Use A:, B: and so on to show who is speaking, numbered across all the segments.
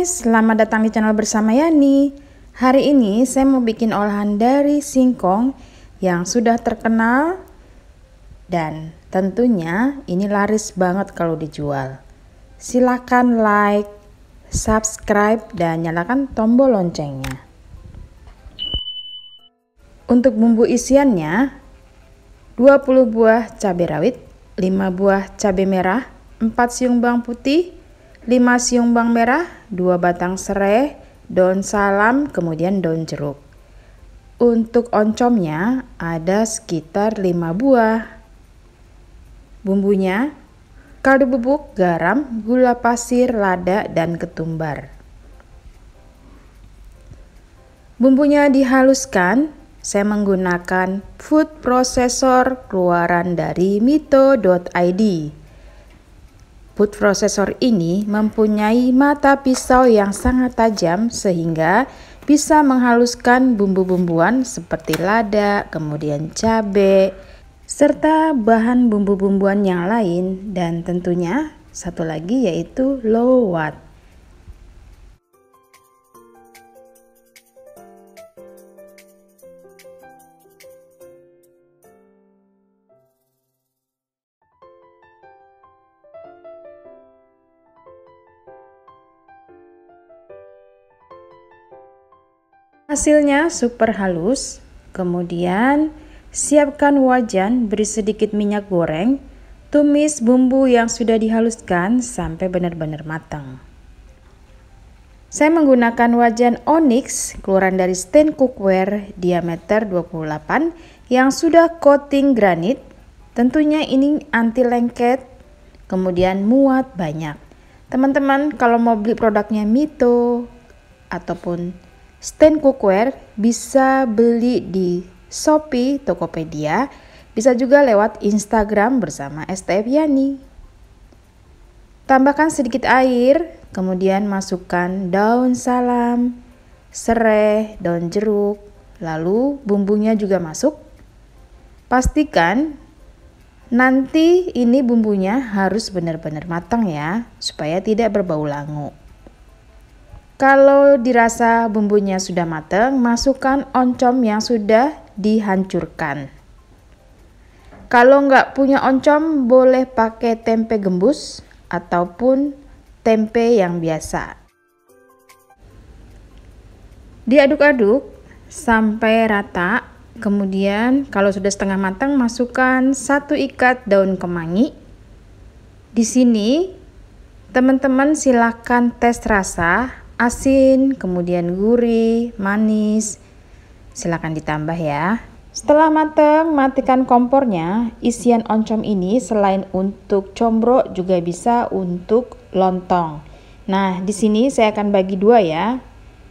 A: selamat datang di channel bersama Yani. Hari ini saya mau bikin olahan dari singkong yang sudah terkenal dan tentunya ini laris banget kalau dijual. Silakan like, subscribe, dan nyalakan tombol loncengnya. Untuk bumbu isiannya 20 buah cabai rawit, 5 buah cabai merah, 4 siung bawang putih, 5 siung bawang merah, 2 batang serai, daun salam, kemudian daun jeruk. Untuk oncomnya ada sekitar 5 buah. Bumbunya kaldu bubuk, garam, gula pasir, lada, dan ketumbar. Bumbunya dihaluskan. Saya menggunakan food processor keluaran dari mito.id. Food processor ini mempunyai mata pisau yang sangat tajam sehingga bisa menghaluskan bumbu-bumbuan seperti lada, kemudian cabai, serta bahan bumbu-bumbuan yang lain, dan tentunya satu lagi yaitu low watt. Hasilnya super halus. Kemudian siapkan wajan, beri sedikit minyak goreng, tumis bumbu yang sudah dihaluskan sampai benar-benar matang. Saya menggunakan wajan onyx keluaran dari Stain Cookware diameter 28 yang sudah coating granit. Tentunya ini anti lengket, kemudian muat banyak. Teman-teman kalau mau beli produknya Mito ataupun Stain Cookware bisa beli di Shopee, Tokopedia, bisa juga lewat Instagram bersama STF Yani. Tambahkan sedikit air, kemudian masukkan daun salam, serai, daun jeruk, lalu bumbunya juga masuk. Pastikan nanti ini bumbunya harus benar-benar matang ya, supaya tidak berbau langu. Kalau dirasa bumbunya sudah matang, masukkan oncom yang sudah dihancurkan. Kalau nggak punya oncom, boleh pakai tempe gembus ataupun tempe yang biasa. Diaduk-aduk sampai rata. Kemudian kalau sudah setengah matang, masukkan 1 ikat daun kemangi. Di sini teman-teman silakan tes rasa. Asin, kemudian gurih, manis, silakan ditambah ya. Setelah matang, matikan kompornya. Isian oncom ini selain untuk combro juga bisa untuk lontong. Nah, di sini saya akan bagi dua ya,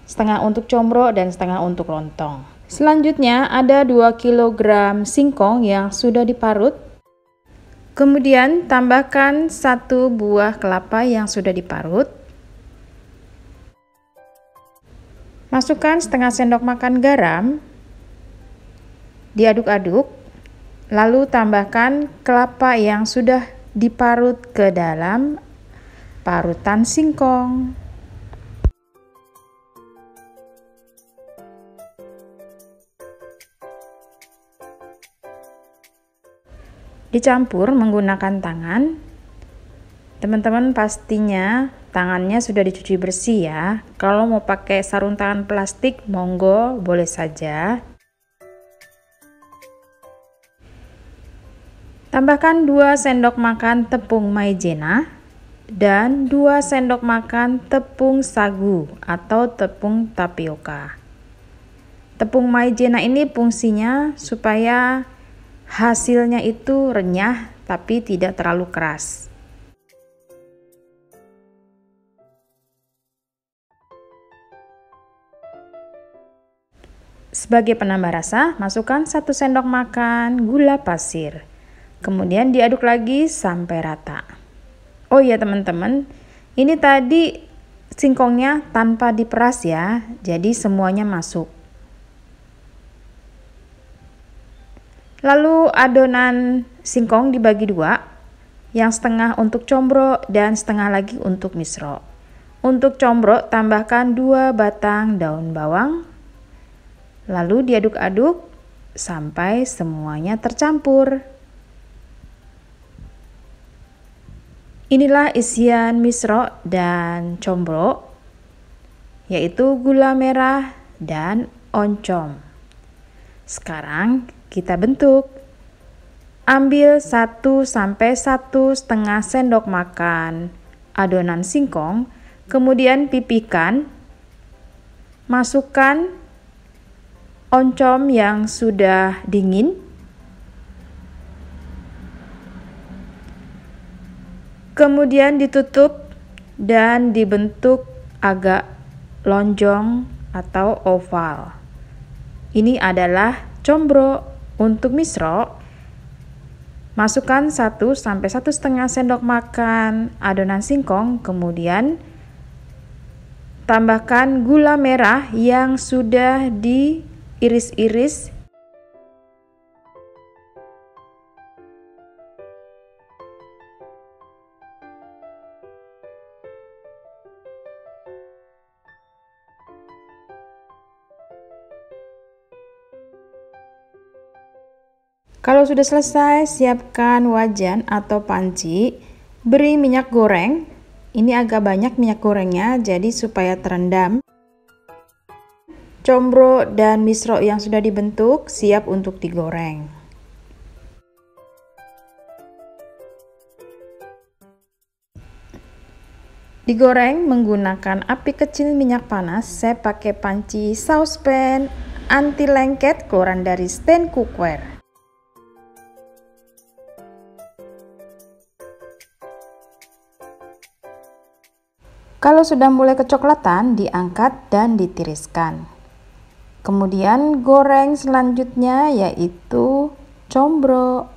A: setengah untuk combro dan setengah untuk lontong. Selanjutnya ada 2 kg singkong yang sudah diparut. Kemudian tambahkan 1 buah kelapa yang sudah diparut. Masukkan setengah sendok makan garam, diaduk-aduk, lalu tambahkan kelapa yang sudah diparut ke dalam parutan singkong. Dicampur menggunakan tangan. Teman-teman pastinya tangannya sudah dicuci bersih ya. Kalau mau pakai sarung tangan plastik, monggo, boleh saja. Tambahkan 2 sendok makan tepung maizena dan 2 sendok makan tepung sagu atau tepung tapioka. Tepung maizena ini fungsinya supaya hasilnya itu renyah tapi tidak terlalu keras. Sebagai penambah rasa, masukkan 1 sendok makan gula pasir. Kemudian diaduk lagi sampai rata. Oh iya teman-teman, ini tadi singkongnya tanpa diperas ya, jadi semuanya masuk. Lalu adonan singkong dibagi dua, yang setengah untuk combro dan setengah lagi untuk misro. Untuk combro, tambahkan 2 batang daun bawang, lalu diaduk-aduk sampai semuanya tercampur. Inilah isian misro dan combro, yaitu gula merah dan oncom. Sekarang kita bentuk. Ambil 1–1,5 sendok makan adonan singkong, kemudian pipihkan. Masukkan oncom yang sudah dingin. Kemudian ditutup dan dibentuk agak lonjong atau oval. Ini adalah combro. Untuk misro, masukkan 1–1,5 sendok makan adonan singkong, kemudian tambahkan gula merah yang sudah diiris-iris. Kalau sudah selesai, siapkan wajan atau panci, beri minyak goreng. Ini agak banyak minyak gorengnya, jadi supaya terendam. Combro dan misro yang sudah dibentuk siap untuk digoreng. Digoreng menggunakan api kecil minyak panas. Saya pakai panci saucepan anti lengket keluaran dari stand cookware. Kalau sudah mulai kecoklatan, diangkat dan ditiriskan. Kemudian goreng selanjutnya yaitu combro.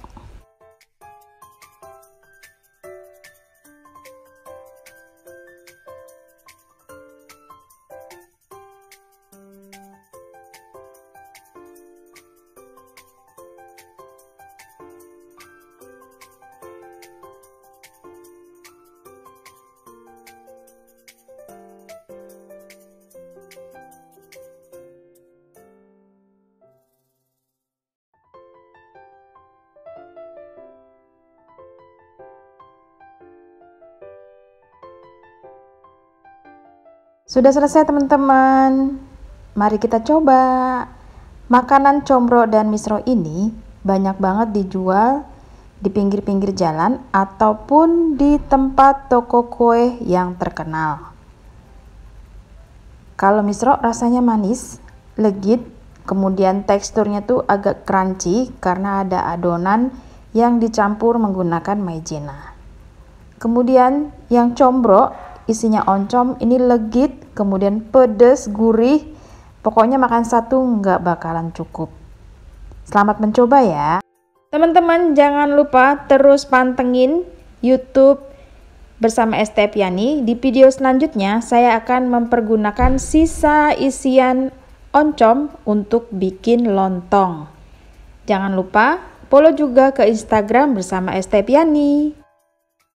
A: Sudah selesai teman-teman. Mari kita coba. Makanan combro dan misro ini banyak banget dijual di pinggir-pinggir jalan ataupun di tempat toko kue yang terkenal. Kalau misro rasanya manis, legit, kemudian teksturnya tuh agak crunchy karena ada adonan yang dicampur menggunakan maizena. Kemudian yang combro isinya oncom, ini legit, kemudian pedas, gurih. Pokoknya makan satu nggak bakalan cukup. Selamat mencoba ya. Teman-teman jangan lupa terus pantengin YouTube bersama Estepiani. Di video selanjutnya saya akan mempergunakan sisa isian oncom untuk bikin lontong. Jangan lupa follow juga ke Instagram bersama Estepiani.